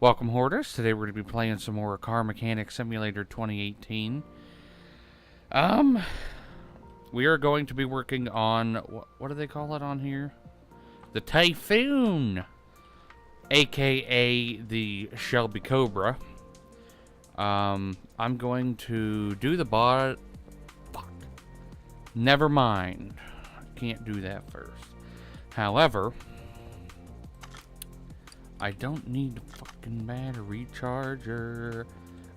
Welcome, Hoarders. Today we're going to be playing some more Car Mechanic Simulator 2018. We are going to be working on, what do they call it on here? The Typhoon! AKA the Shelby Cobra. I'm going to do the bot... Fuck. Never mind. Can't do that first. However... I don't need the fucking battery charger.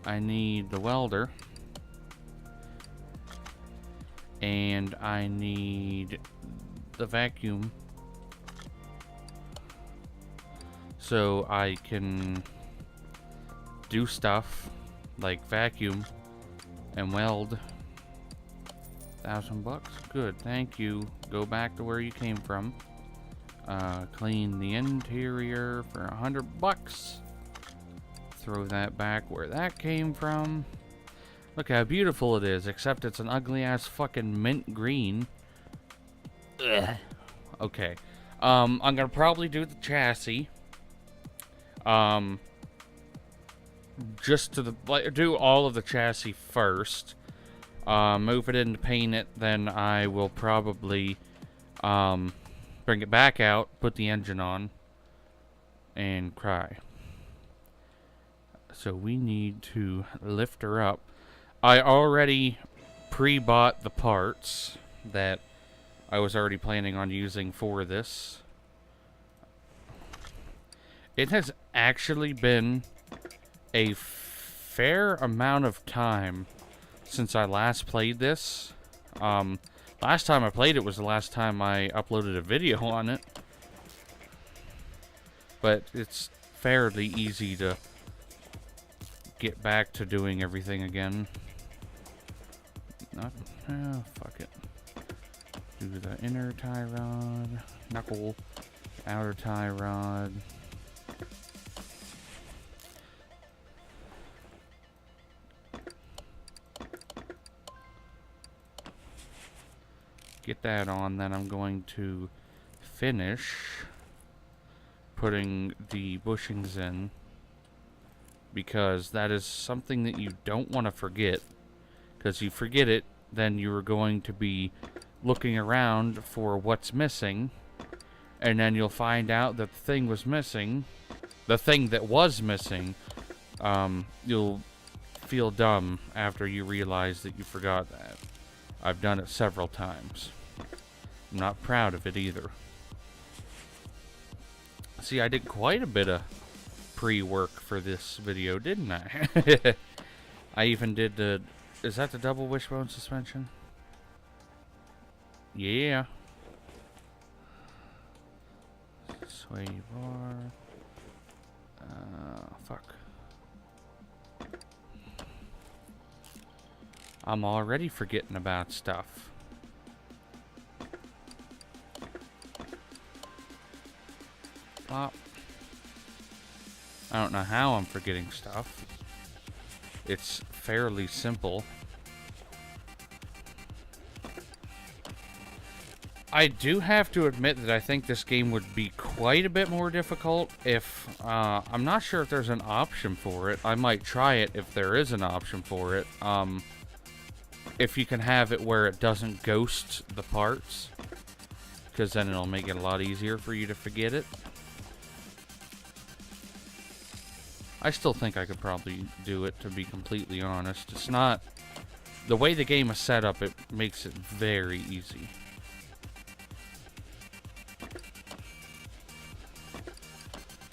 I need the welder. And I need the vacuum. So I can do stuff like vacuum and weld. $1,000 bucks? Good, thank you. Go back to where you came from. Clean the interior for $100. Throw that back where that came from. Look how beautiful it is, except it's an ugly ass fucking mint green. Ugh. Okay. I'm gonna probably do the chassis. Just to do all of the chassis first. Move it in to paint it, then I will probably bring it back out, put the engine on, and cry. So we need to lift her up. I already pre-bought the parts that I was already planning on using for this. It has actually been a fair amount of time since I last played this. Last time I played it was the last time I uploaded a video on it. But it's fairly easy to get back to doing everything again. Fuck it. Do the inner tie rod, knuckle, outer tie rod. Get that on, then I'm going to finish putting the bushings in, because that is something that you don't want to forget, because you forget it, then you're going to be looking around for what's missing, and then you'll find out that the thing was missing, you'll feel dumb after you realize that you forgot that. I've done it several times. I'm not proud of it either. See, I did quite a bit of pre-work for this video, didn't I? I even did the... Is that the double wishbone suspension? Yeah. Sway bar. Fuck. I'm already forgetting about stuff. Plop. I don't know how I'm forgetting stuff. It's fairly simple. I do have to admit that I think this game would be quite a bit more difficult if... I'm not sure if there's an option for it. I might try it if there is an option for it. If you can have it where it doesn't ghost the parts, because then it'll make it a lot easier for you to forget it. I still think I could probably do it, to be completely honest. It's not... The way the game is set up, it makes it very easy.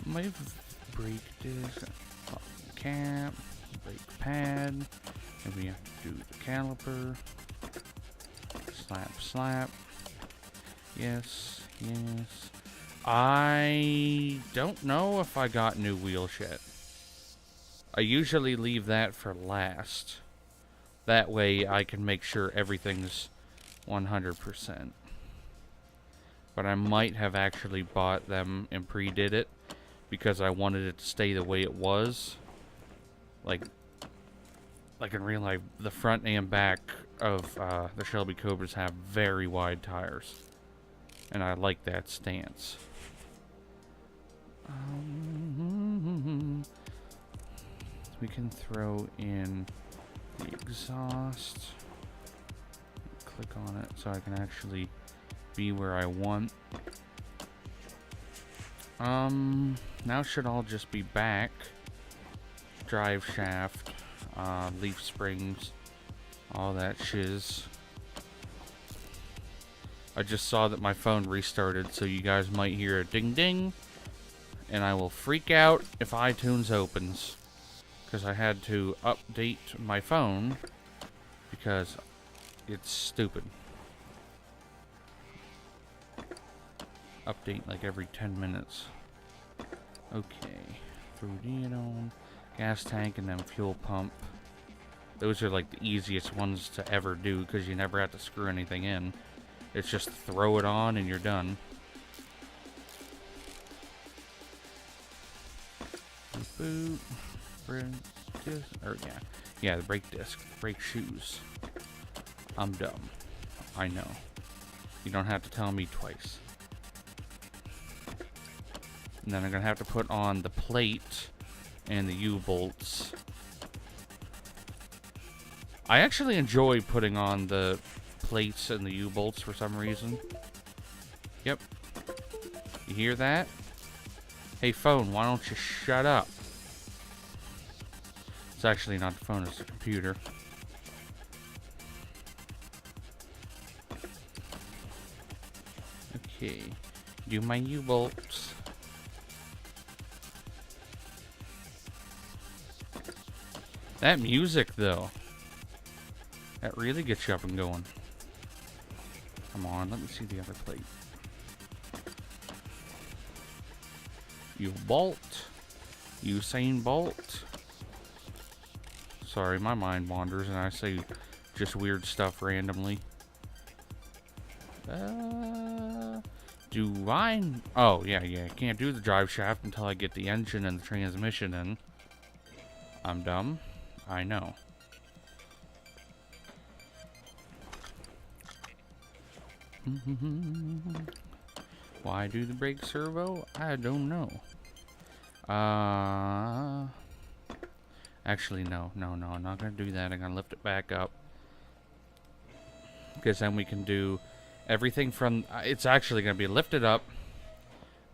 Maybe brake disc, cap, brake pad. And we have to do the caliper. Slap, slap. Yes, yes. I don't know if I got new wheels yet. I usually leave that for last. That way I can make sure everything's 100%. But I might have actually bought them and pre-did it because I wanted it to stay the way it was. Like in real life, the front and back of the Shelby Cobras have very wide tires. And I like that stance. We can throw in the exhaust. Click on it so I can actually be where I want. Now should all just be back. Drive shaft, leaf springs, all that shiz. I just saw that my phone restarted, so you guys might hear a ding ding, and I will freak out if iTunes opens, because I had to update my phone because it's stupid. Update like every 10 minutes. Okay, throw it on. Gas tank and then fuel pump. Those are like the easiest ones to ever do because you never have to screw anything in. It's just throw it on and you're done. Boot. Brake disc. Or yeah, the brake disc. Brake shoes. I'm dumb. I know. You don't have to tell me twice. And then I'm gonna have to put on the plate and the U-bolts. I actually enjoy putting on the plates and the U-bolts for some reason. Yep. You hear that? Hey phone, why don't you shut up? It's actually not the phone, it's the computer. Okay. Do my U-bolts. That music, though. That really gets you up and going. Come on, let me see the other plate. U-bolt. Usain Bolt. Sorry, my mind wanders and I say just weird stuff randomly. Do I... Oh, yeah. I can't do the drive shaft until I get the engine and the transmission in. I'm dumb. I know. Why do the brake servo? I don't know. Actually, no. I'm not going to do that. I'm going to lift it back up. Because then we can do everything from... It's actually going to be lifted up.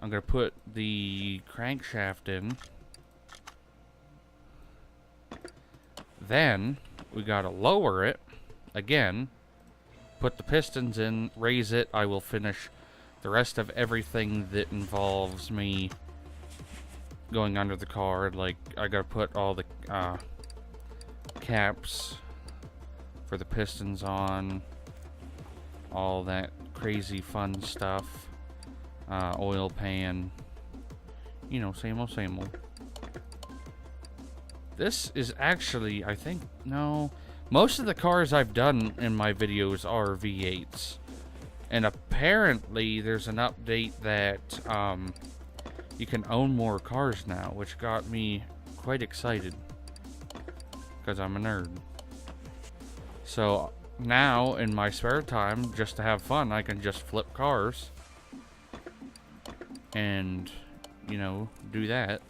I'm going to put the crankshaft in. Then, we got to lower it. Again. Put the pistons in. Raise it. I will finish the rest of everything that involves me going under the car. Like, I got to put all the caps for the pistons on. All that crazy fun stuff. Oil pan. You know, same old, same old. This is actually, I think, no. Most of the cars I've done in my videos are V8s. And apparently there's an update that you can own more cars now, which got me quite excited. Because I'm a nerd. So now, in my spare time, just to have fun, I can just flip cars. And, you know, do that.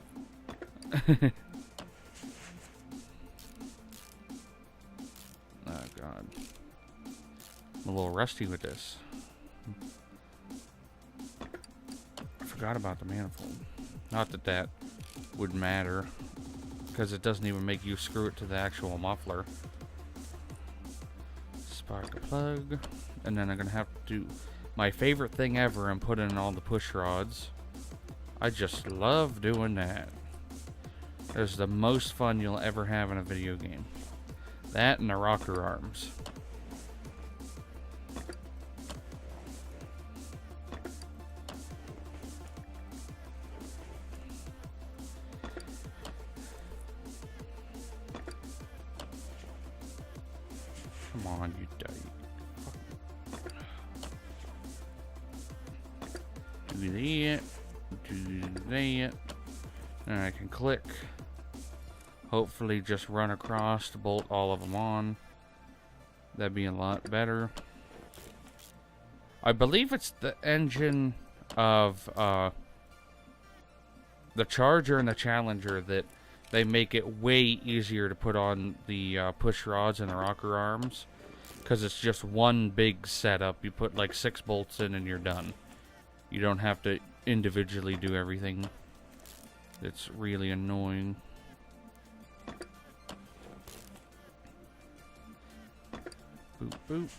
Oh, God. I'm a little rusty with this. I forgot about the manifold. Not that that would matter, because it doesn't even make you screw it to the actual muffler. Spark a plug. And then I'm going to have to do my favorite thing ever and put in all the push rods. I just love doing that. It's the most fun you'll ever have in a video game. That and the rocker arms. Come on, you dirty. Do that. Do that. And I can click hopefully just run across to bolt all of them on. That'd be a lot better. I believe it's the engine of the Charger and the Challenger that they make it way easier to put on the push rods and the rocker arms, because it's just one big setup. You put like 6 bolts in and you're done. You don't have to individually do everything. It's really annoying. Boop, boop.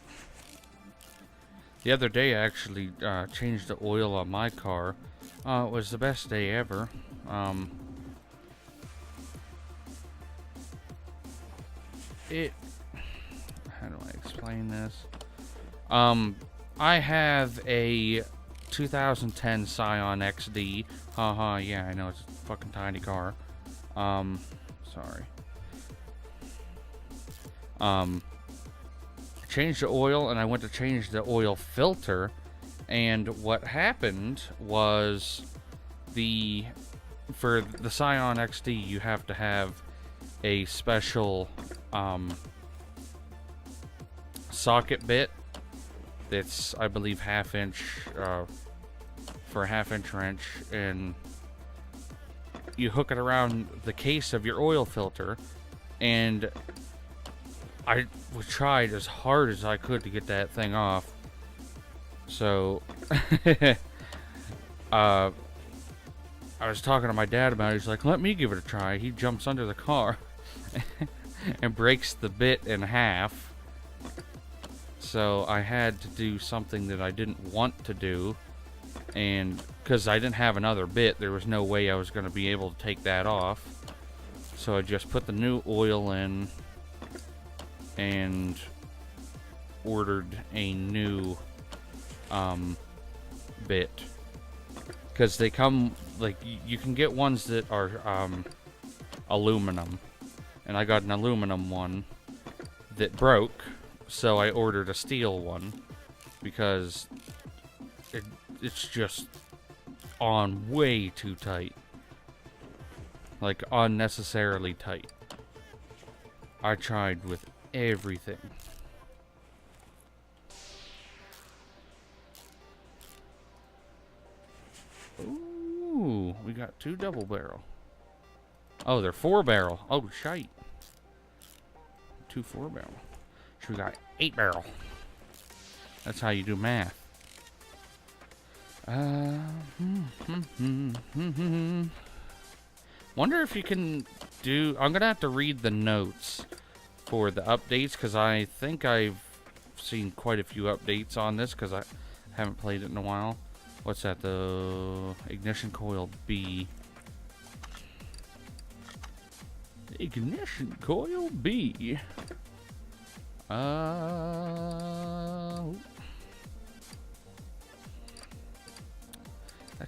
The other day I actually changed the oil on my car. It was the best day ever. How do I explain this? I have a 2010 Scion XD. Haha, yeah, I know, it's a fucking tiny car. Sorry. Changed the oil, and I went to change the oil filter, and what happened was for the Scion XD, you have to have a special socket bit that's, I believe, 1/2 inch for a 1/2 inch wrench, and you hook it around the case of your oil filter, and I tried as hard as I could to get that thing off. So I was talking to my dad about it. He's like, let me give it a try. He jumps under the car and breaks the bit in half. So I had to do something that I didn't want to do, and because I didn't have another bit, there was no way I was going to be able to take that off. So I just put the new oil in and ordered a new bit, because they come, like, you can get ones that are aluminum, and I got an aluminum one that broke, so I ordered a steel one, because it's just on way too tight, like unnecessarily tight. I tried with everything. Ooh, we got 2 double barrel. Oh, they're 4 barrel. Oh, shite. 2 4 barrel. So we got 8 barrel. That's how you do math. Wonder if you can do... I'm gonna have to read the notes for the updates, because I think I've seen quite a few updates on this, because I haven't played it in a while. What's that? The ignition coil B. Ignition coil B. That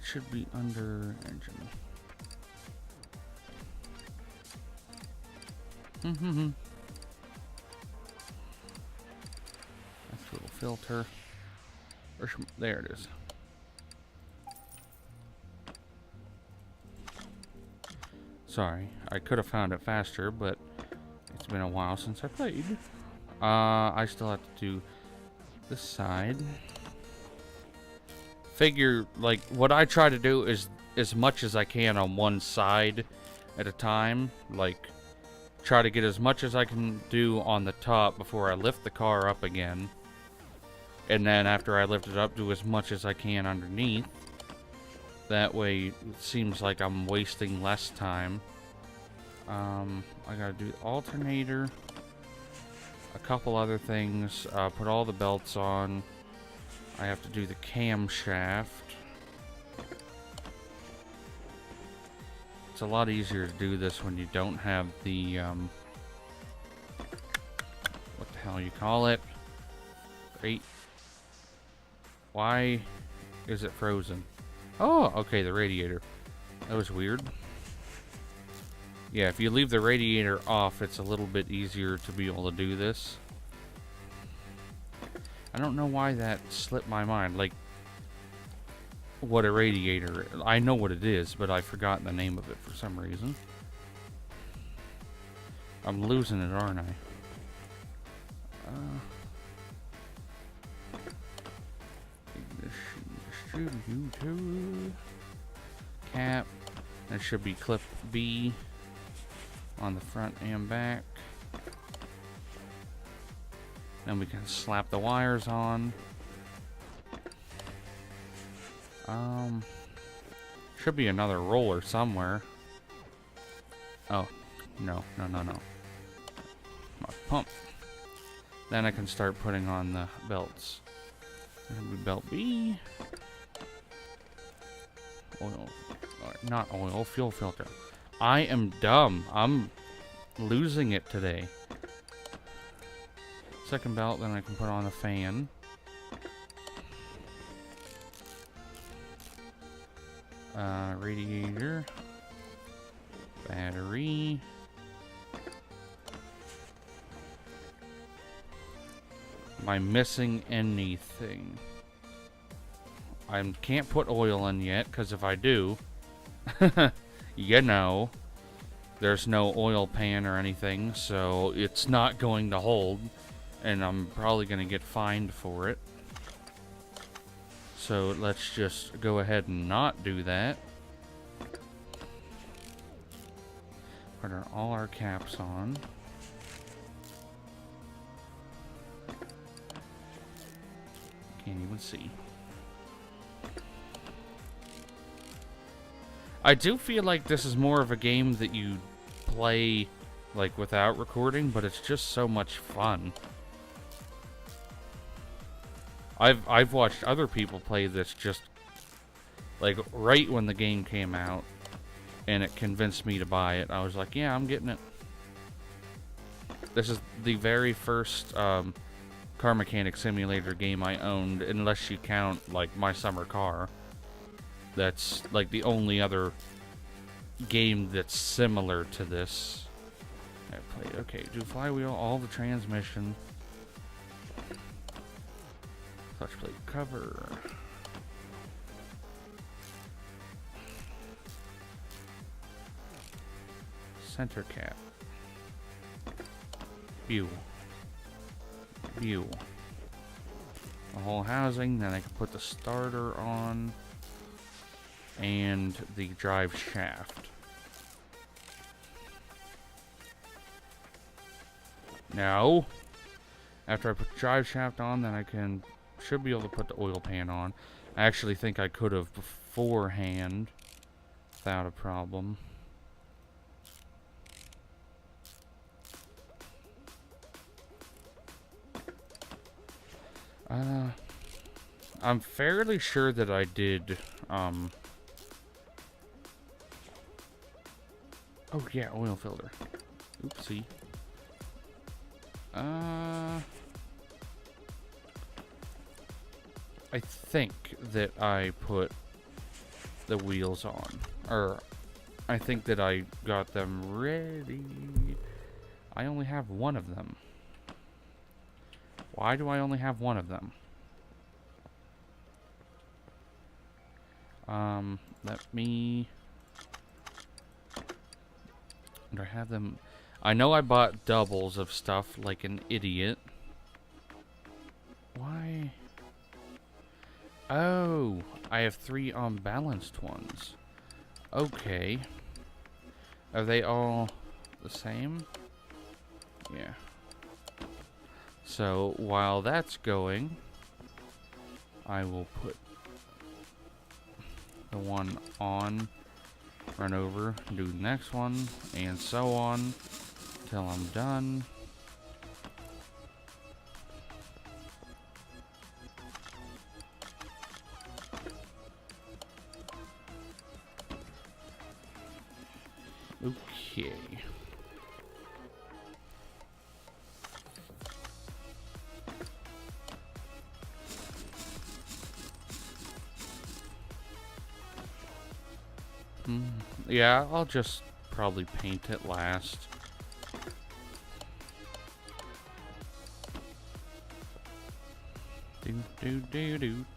should be under engine. That's a little filter. There it is. Sorry, I could have found it faster, but it's been a while since I played. I still have to do this side. Figure, like, what I try to do is as much as I can on one side at a time. Like, try to get as much as I can do on the top before I lift the car up again. And then after I lift it up, do as much as I can underneath. That way, it seems like I'm wasting less time. I gotta do the alternator. A couple other things. Put all the belts on. I have to do the camshaft. It's a lot easier to do this when you don't have the, what the hell you call it? Great. Why is it frozen? Oh, okay, the radiator. That was weird. Yeah, if you leave the radiator off, it's a little bit easier to be able to do this. I don't know why that slipped my mind. Like, what a radiator. I know what it is, but I've forgotten the name of it for some reason. I'm losing it, aren't I? Ignition, distribute, cap. That should be clip B on the front and back. Then we can slap the wires on. Should be another roller somewhere. Oh, no. My pump. Then I can start putting on the belts. Belt B. Oil. Not oil, fuel filter. I am dumb. I'm losing it today. Second belt, then I can put on the fan. Radiator. Battery. Am I missing anything? I can't put oil in yet, because if I do, you know, there's no oil pan or anything, so it's not going to hold, and I'm probably going to get fined for it. So let's just go ahead and not do that. Put all our caps on. Can't even see. I do feel like this is more of a game that you play like without recording, but it's just so much fun. I've watched other people play this just like right when the game came out, and it convinced me to buy it. I was like, yeah, I'm getting it. This is the very first car mechanic simulator game I owned, unless you count like My Summer Car. That's like the only other game that's similar to this. I played. Okay, do flywheel, all the transmission. Clutch plate cover. Center cap. View. The whole housing, then I can put the starter on. And the drive shaft. Now, after I put the drive shaft on, then I should be able to put the oil pan on. I actually think I could have beforehand without a problem. I'm fairly sure that I did, oh yeah, oil filter. Oopsie. I think that I put the wheels on. Or, I think that I got them ready. I only have one of them. Why do I only have one of them? Let me... Do I have them? I know I bought doubles of stuff like an idiot. Why? Oh, I have 3 unbalanced ones. Okay. Are they all the same? Yeah. So, while that's going, I will put the one on, run over, do the next one, and so on, till I'm done. Okay. Yeah, I'll just probably paint it last.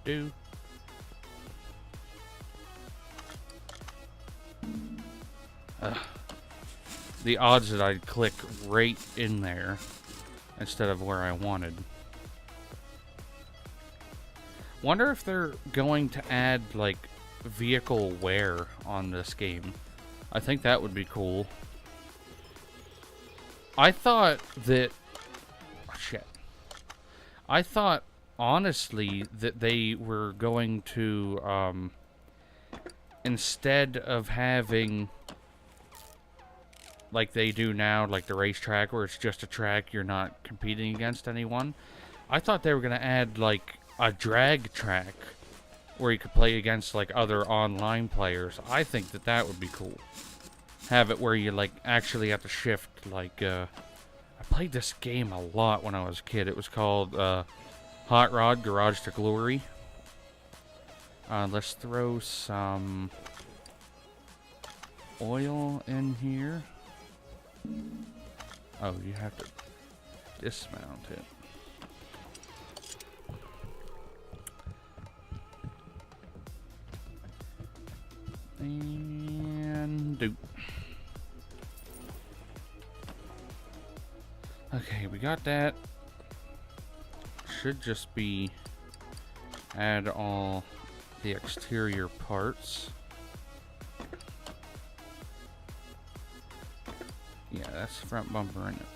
Do. the odds that I'd click right in there instead of where I wanted. Wonder if they're going to add, like, vehicle wear on this game. I think that would be cool. I thought that... Oh, shit. I thought, honestly, that they were going to, instead of having, like they do now, like the racetrack, where it's just a track, you're not competing against anyone. I thought they were going to add, like, a drag track where you could play against, like, other online players. I think that that would be cool. Have it where you, like, actually have to shift, like, I played this game a lot when I was a kid. It was called, Hot Rod Garage to Glory. Let's throw some oil in here. Oh, you have to dismount it. And do. Okay, we got that. Should just be add all the exterior parts. Yeah, that's the front bumper in it.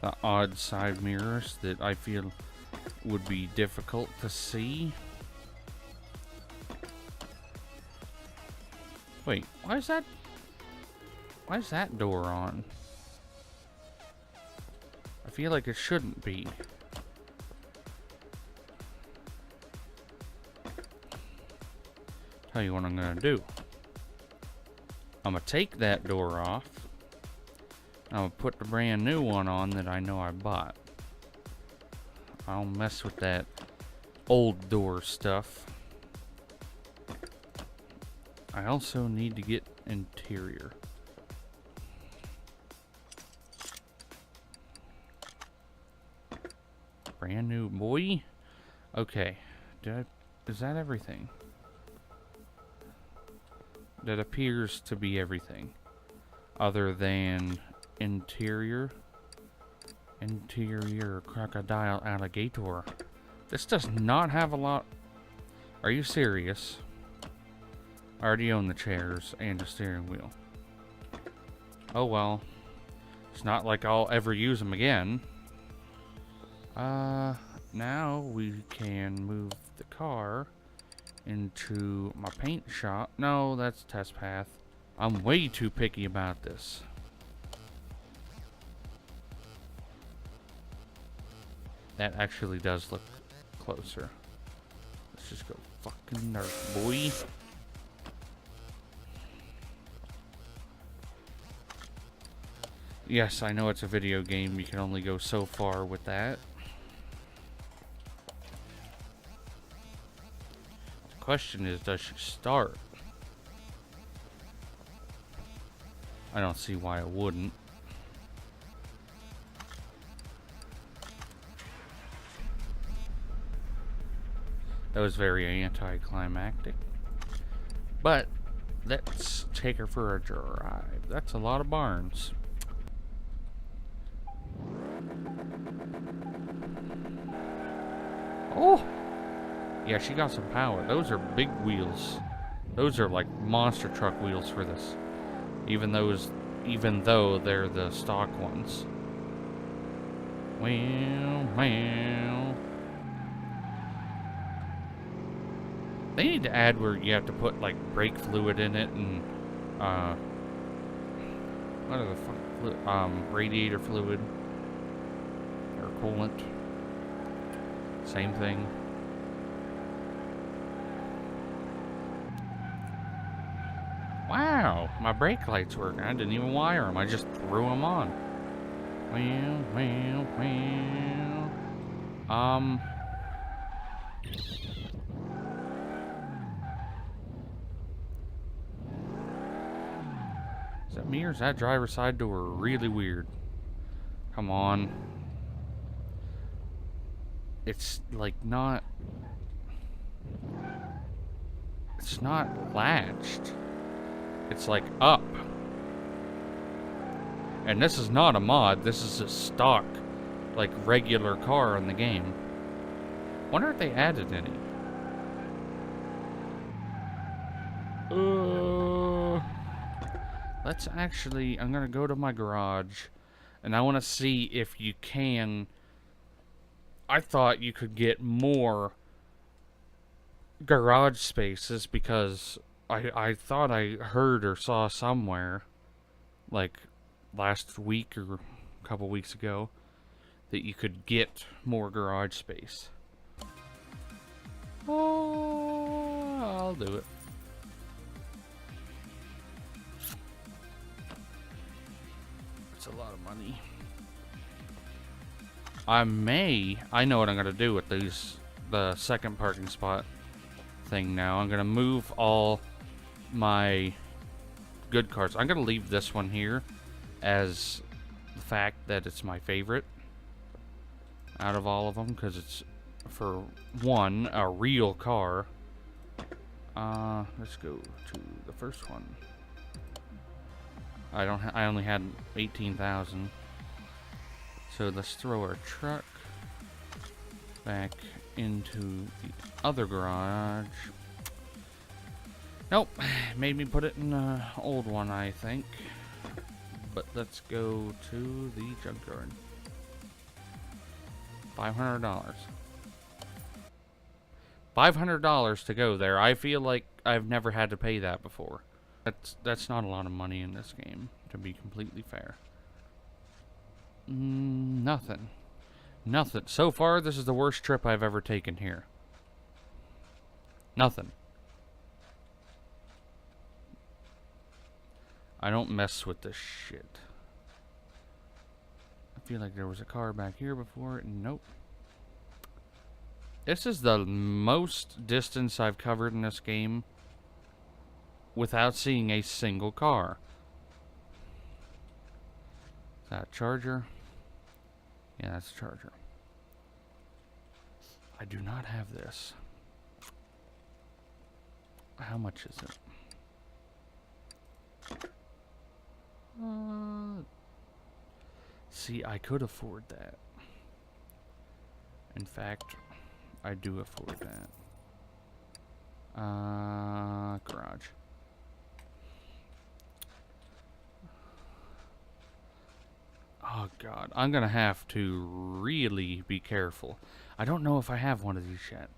The odd side mirrors that I feel would be difficult to see. Wait, why is that door on? I feel like it shouldn't be. Tell you what I'm gonna do. I'm gonna take that door off. I'm gonna put the brand new one on that I know I bought. I don't mess with that old door stuff. I also need to get interior. Brand new boy. Okay. Is that everything? That appears to be everything. Other than interior. Interior crocodile alligator. This does not have a lot. Are you serious? I already own the chairs and the steering wheel. Oh well. It's not like I'll ever use them again. Now we can move the car into my paint shop. No, that's test path. I'm way too picky about this. That actually does look closer. Let's just go fucking nerf, boy. Yes, I know it's a video game. You can only go so far with that. The question is, does she start? I don't see why it wouldn't. That was very anticlimactic. But let's take her for a drive. That's a lot of barns. Oh! Yeah, she got some power. Those are big wheels. Those are like monster truck wheels for this. Even though they're the stock ones. Well, well. They need to add where you have to put like brake fluid in it and what are the fuck radiator fluid or coolant. Same thing. Wow, my brake lights work. I didn't even wire them. I just threw them on. Well, well, well. Is that me or is that driver's side door really weird? Come on. it's like not... It's not latched. It's like up. And this is not a mod, this is a stock, like, regular car in the game. Wonder if they added any. Let's actually, I'm gonna go to my garage, and I want to see if you can... I thought you could get more garage spaces, because I thought I heard or saw somewhere, like, last week or a couple weeks ago, that you could get more garage space. Oh, I'll do it. It's a lot of money. I know what I'm gonna do with the second parking spot thing now. I'm gonna move all my good cars. I'm gonna leave this one here as the fact that it's my favorite out of all of them, because it's, for one, a real car. Let's go to the first one. I only had 18,000. So let's throw our truck back into the other garage. Nope, made me put it in the old one, I think. But let's go to the junkyard. $500. $500 to go there. I feel like I've never had to pay that before. That's not a lot of money in this game, to be completely fair. Nothing. Nothing. So far, this is the worst trip I've ever taken here. Nothing. I don't mess with this shit. I feel like there was a car back here before. Nope. This is the most distance I've covered in this game without seeing a single car. Is that a charger? Yeah, that's a charger. I do not have this. How much is it? See, I could afford that. In fact, I do afford that. Garage. Oh god, I'm gonna have to really be careful. I don't know if I have one of these yet.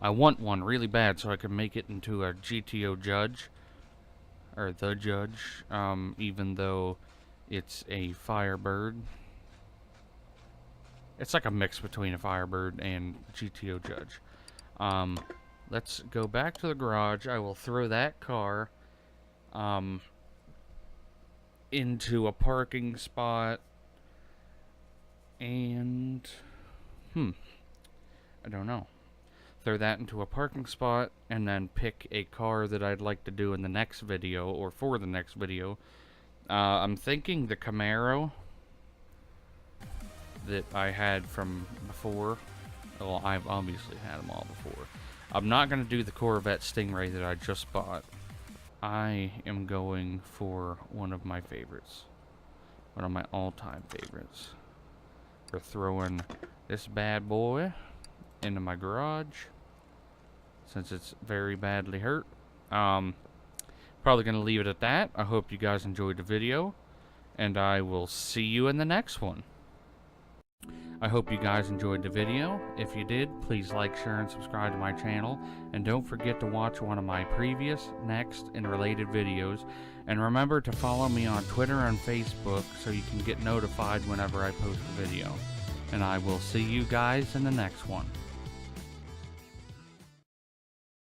I want one really bad so I can make it into a GTO Judge. Or the Judge, even though it's a Firebird. It's like a mix between a Firebird and GTO Judge. Let's go back to the garage. I will throw that car into a parking spot, and I don't know. Throw that into a parking spot, and then pick a car that I'd like to do in the next video, or for the next video. I'm thinking the Camaro that I had from before. Well, I've obviously had them all before. I'm not going to do the Corvette Stingray that I just bought. I am going for one of my favorites. One of my all-time favorites. We're throwing this bad boy into my garage, since it's very badly hurt. Probably going to leave it at that. I hope you guys enjoyed the video, and I will see you in the next one. I hope you guys enjoyed the video. If you did, please like, share, and subscribe to my channel. And don't forget to watch one of my previous, next, and related videos. And remember to follow me on Twitter and Facebook so you can get notified whenever I post a video. And I will see you guys in the next one.